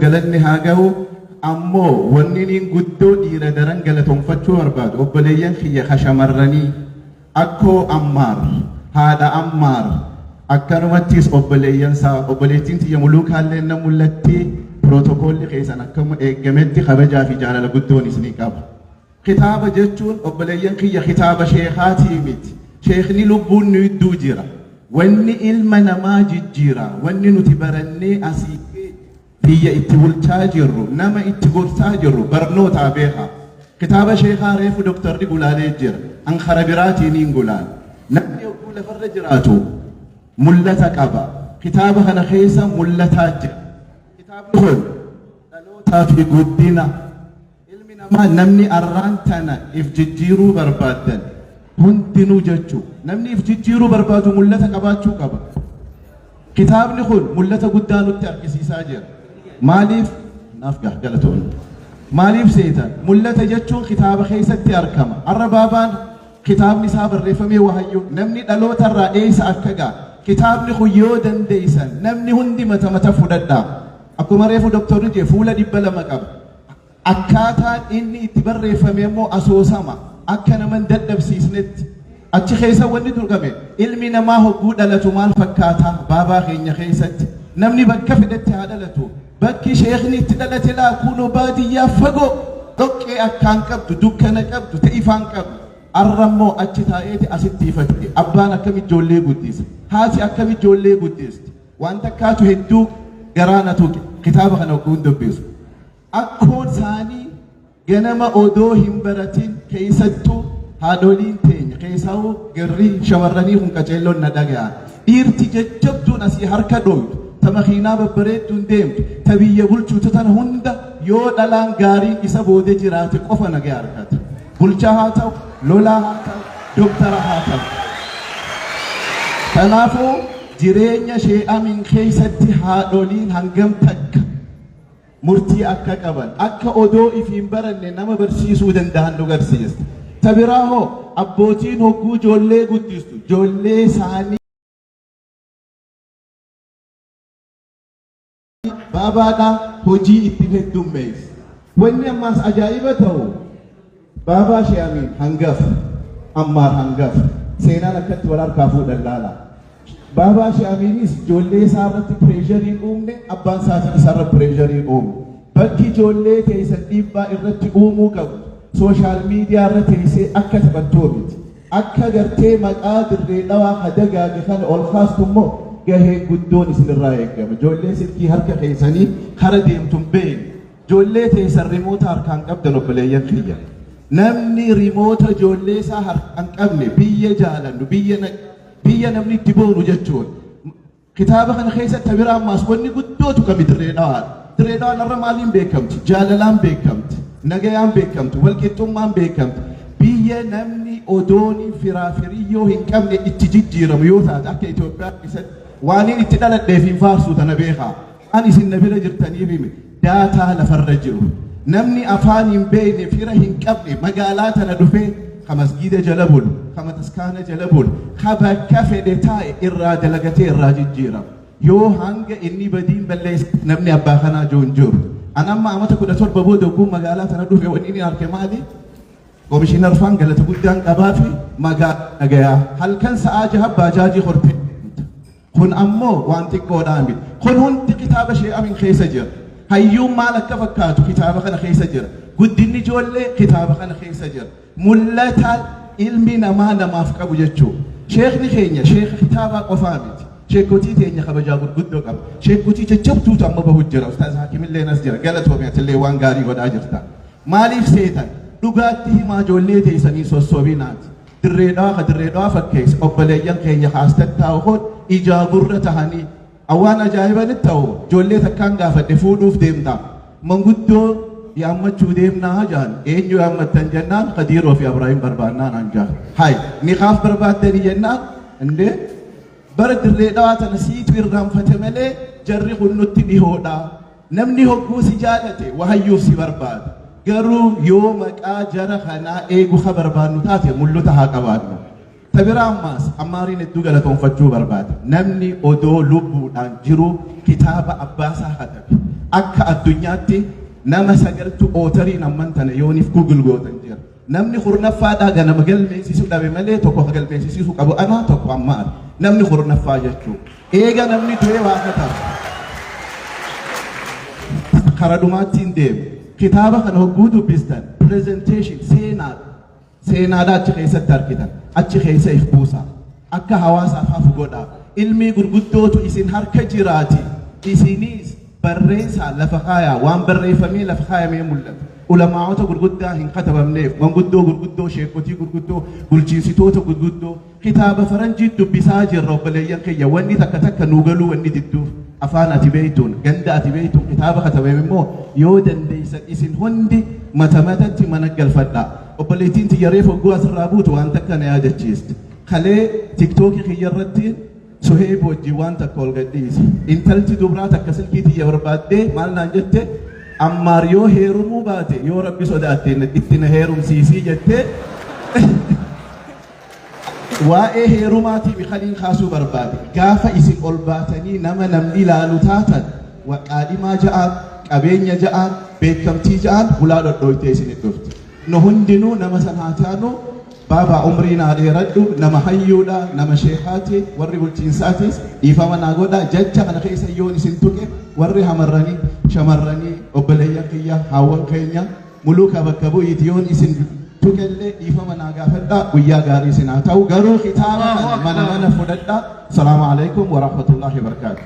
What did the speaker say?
galanni haa ga'u. Ammoo wanni niin guddoo dhiira daran galatoonfachuu barbaadu obboleeyyan kiyya kashamarranii akkoo Ammaar haadha Ammaar akkanumattis obboleettiin tiyya Muluukaallee na mul'atti pirootokoolli keessan akkuma eegametti kabajaa fi jaalala guddoon isinii qaba. Kitaaba jechuun obboleeyyan kiyya kitaaba sheekaatii miti. Sheekni lubbuun nu idduu jira. Wanni ilma namaa jijjiira. Wanni nuti barannee asii biyya itti bulchaa jirru nama itti gorsaa jirru barnootaa beekaa. Kitaaba sheekaa reefu doktorri gulaalee jira. Ankara biraatiin hin gulaan. Namni yogguu lafarra jiraatu mul'ata qaba. Kitaaba kana keessa mul'ataa jira. Kitaabni kun dhalootaa fi guddina ilmi namaa namni arraan tana if jijjiiruu barbaadan hundinuu jechuu namni if jijjiiruu barbaadu mul'ata qabaachuu qaba. Kitaabni kun mul'ata guddaa nutti argisiisaa jira. Maaliif naaf galatoon maaliif seetan mul'ata jechuun kitaaba keessatti argama. Arra baabaan kitaabni isaa barreeffamee wahayyuu namni dhaloota irraa eessa akka gaa kitaabni kun yoo dandeessan namni hundi mata fudhadhaa. Akkuma reefu doktorri jee fuula 200 qaba. Akkaataan inni itti barreeffame immoo asoosama akka naman dadhabsiisnetti achi keessa wanni turgame ilmi namaa hogguu dhalatu maal fakkaata baabaa keenya keessatti namni bakka fedhetti haa dhalatu bakki sheekni itti dhalate laa kunoo baadiyyaa fagoo dhoqqee akkaan qabdu dukkana qabdu ta'ifaan qabdu arrammoo achi taa'eeti asitti ifatte abbaan akkam ijoollee guddisa haati akkam ijoollee guddiste waan takkaatu hedduu garaanatu kitaaba kana ogguun dubbisu akkoon isaanii ganama odoo hin baratin keessattuu haadholiin teenya keessaa garrii shamarranii kun qaceelloon na dhaga'an dhiirti jajjabduun asii harka dhooytu ta makiinaa babbareedduun deemtu ta biyya bulchuutu tana hunda yoo dhalaan gaariin isa boodee jiraate qofa nagee harkata bulchaa haa ta'u lolaa haa ta'u doktara haa ta'u. Kanaafuu jireenya shee'amiin keessatti haadholiin hangam takka murtii akka qaban akka odoo ifiin baranne nama barsiisuu danda'an nu garsiisa. Tabiraa hoo abbootiin hogguu ijoollee guddistu ijoollee isaanii baabaadhaa hojii itti heddummeessu. Wanni ammaas ajaa'iba ta'u baabaa shee'amiin hangafa Ammaar hangafa seenaan akkatti wal harkaa fuudhan laala. Baabaa shee'amiinis ijoollee isaa irratti pireeshariin uumne abbaan isaatii isarra pireeshariin uume. Bakki ijoollee teessan dhiibbaa irratti uumuu qabu sooshaal miidiyaa irra teessee akka taphattoo miti. Akka gartee maqaa dirree dhawaa hadagaage kana ol kaastu immoo gahee guddoon isinirraa eegama. Ijoollee silkii harka keessanii kara deemtuun beenu. Ijoollee teessan rimoota harkaan qabdan obboleeyyan kiyya. Namni rimoota ijoollee isaa harkaan qabne biyya jaalannu biyya namni itti boonu jechuun. Kitaaba kana keessatti tabiraa ammaas wanni guddootu kami dirree dhawaadha. Dirree dhawaan irra maaliin beekamti? Jaalalaan beekamti. Nagayaan beekamti. Walqixxummaan beekamti. Biyya namni odooni firaafiriyyoo hin qabne itti jijjiiramu yoo taate akka Itoophiyaa keessatti waaniin itti dhaladheef hin faarsuu tana beekaa. Ani isin na bira jirtaniif hime daataa lafarra jiru. Namni afaan hin beekne fira hin qabne magaalaa tana dhufee ka masgiida jala bulu, ka mataskaana jala bulu, ka bakka fedhe taa'e irraa dalagatee irraa jijjiirama. Yoo hanga inni badiin balleesse namni abbaa kanaa joon jiru. Anamma amata 17 booda ogguun magaalaa tana dhufe wanni inni harke maali? Komishinar faan galata guddaan qabaa fi magaalaa nagayaa halkan sa'aa 6 baajaajii horte. Kun ammoo waan xiqqoodhaan miti. Kun hundi kitaaba shee'amiin keessa jira. Hayyuun maal akka fakkaatu kitaaba kana keessa jira. Guddinni ijoollee kitaaba kana keessa jira. Mul'ata ilmi namaa namaaf qabu jechuudha. Sheekni keenya sheeka kitaabaa qofaa miti. Sheekotii teenya kabajaa gurguddoo qaba. Sheekotii jajjabduutu amma bahu jira. Ustaaz Hakimillee nas jira. Galatoomiyatillee waan gaarii godhaa jirta. Maaliif seetan? Dhugaatti himaa ijoollee teessanii sossobinaati. Dirree dhawaa fakkeessa obboleeyyan keenya haastattaa ohoon ijaa gurra tahanii awwaan ajaa'ibanitti ta'u ijoollee takkaan gaafadhe fuudhuuf deemta. Manguddoo yaammachuu deemnaa jaan eenyu yaammattan jennaan Khadiiroo fi Ibraahim barbaannaan anjaa. Hay niqaaf barbaaddanii jennaan indee bara dirree dhawaa tana siitu irraanfate malee jarri kun nutti dhihoodha. Namni hogguu si jaalate wahayyuuf si barbaada. Garuu yoo maqaa jara kanaa eegu ka barbaannu taate mul'ata haa qabaannu. تبراماس أمارين الدجلة تنفجوا برباد نمني أدو لبو أنجرو كتاب أباسا خطب أكا الدنيا تي نما سجلت أوتري نمنتنا يوني في جوجل جوتنجر نمني خورنا فادا جنا مجال ميسيسو دابي ملي تكو مجال ميسيسو كابو أنا تكو أمار نمني خورنا فاجتشو إيجا نمني توي واقتا خردومات تندم كتابة كانوا جودو بيستان presentation سينا دا تخيسة تركيدا أتخيسة إخبوسا أكا هواسا فافو غودا علمي غرغدو تو إسين هركة جراتي إسينيس بريسا لفخايا وان بري فمي لفخايا ميمولد علماء تو غرغدا هن كتب منيف من غدو شيكوتي غرغدو غلجيسيتو تو غرغدو كتابة فرنجي دبسا جرو بليان كي يواني تكتك نوغلو واني ددو أفانا تبيتون غندا تبيتون كتابة كتبه ممو يودن ديسا إسين هندي متمتت منقل فدا وبليتين تياريف وقواس الرابوت وانت كان يا جيست خلي تيك توك خيرتين سهيب وجوان تقول قديس انتلتي دبراتك كسلكي تياربات دي مالنا جت أماريو هيرمو باتي يو ربي صداتين اتنا هيرم سيسي جت وائه هيرماتي بخلين خاسو بربادي قافة اسم أولباتني نما نملي لالوتاتا وقادما جاء قبين جاء بيتكمتي جاء ولاد الدويتي سندفت نهندنو نما سنهاتانو بابا عمرنا ديردو نما حيودا نما شيخاتي ورّي بلتنساتيس إفاما ناغودا ججا أنا خيسا يوني سنتوكي ورّي همراني شمراني وبليا كيا هاوان كينيا ملوكا بكبو يتيوني سنتوكي اللي إفاما ناغافدا ويا غاري سناتاو غارو ختاما من فددا السلام عليكم ورحمة الله وبركاته.